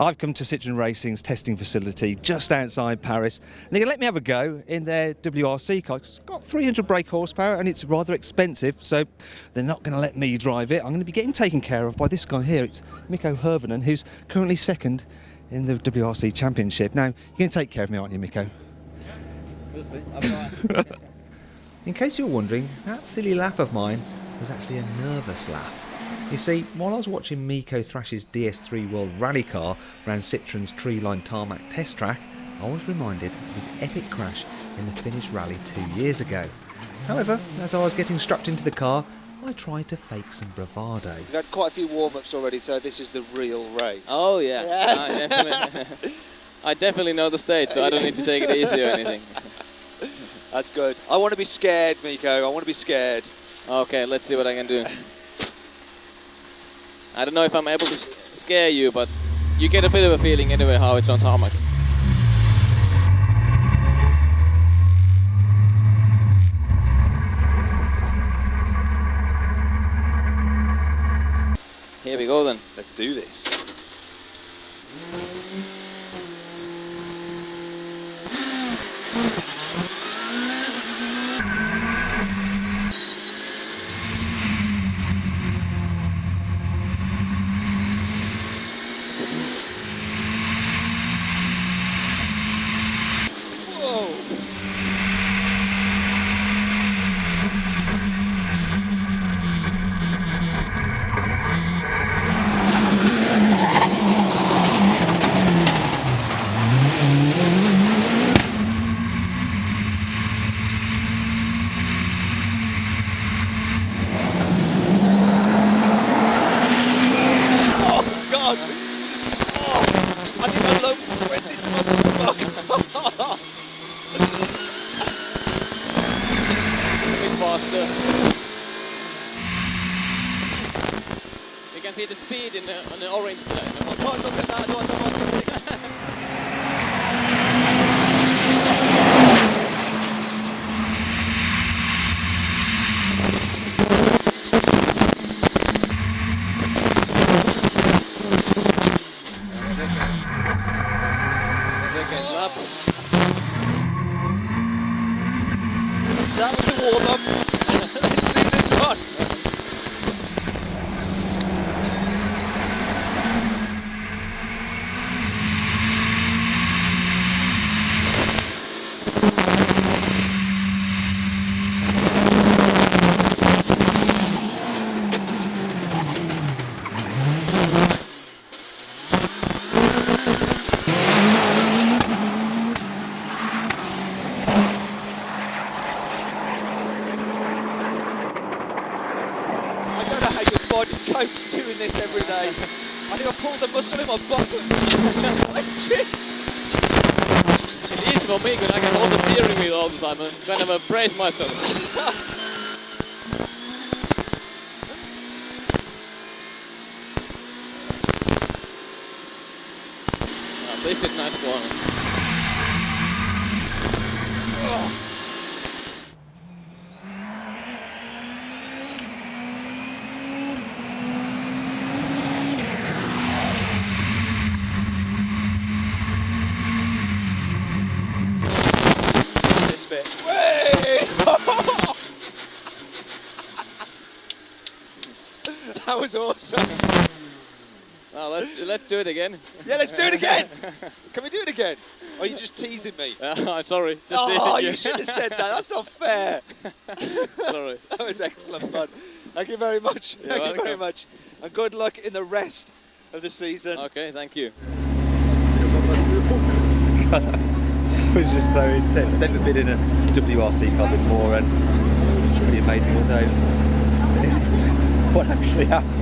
I've come to Citroen Racing's testing facility just outside Paris, and they're going to let me have a go in their WRC car. It's got 300 brake horsepower and it's rather expensive, so they're not going to let me drive it. I'm going to be getting taken care of by this guy here. It's Mikko Hirvonen, who's currently second in the WRC Championship. Now, you're going to take care of me, aren't you, Mikko? We'll see. I'll try. In case you're wondering, that silly laugh of mine was actually a nervous laugh. You see, while I was watching Mikko thrash his DS3 World Rally car around Citroen's tree-lined tarmac test track, I was reminded of his epic crash in the Finnish rally 2 years ago. However, as I was getting strapped into the car, I tried to fake some bravado. You've had quite a few warm-ups already, so this is the real race. Oh yeah. I definitely know the stage, so I don't need to take it easy or anything. That's good. I want to be scared, Mikko. I want to be scared. Okay, let's see what I can do. I don't know if I'm able to scare you, but you get a bit of a feeling anyway how it's on tarmac. Here we go then. Let's do this. I think my loaf went into my stomach. A bit faster. You can see the speed on the orange line. Oh, look at that. No, I don't want to see that. That was the warm-up. Let's see this one. Body coach doing this every day. I think I pulled the muscle in my bottom. Like shit. It's easy for me because I can hold the steering wheel all the time and kind of brace myself. This is nice corner. Oh. Bit. That was awesome. Well, let's do it again. Yeah, let's do it again. Can we do it again? Or are you just teasing me? I'm sorry. Just oh, teasing you should have said that. That's not fair. Sorry. That was excellent fun. Thank you very much. Thank you very much. And good luck in the rest of the season. Okay, thank you. It was just so intense. I've never been in a WRC car before, and it's pretty amazing. Although what actually happened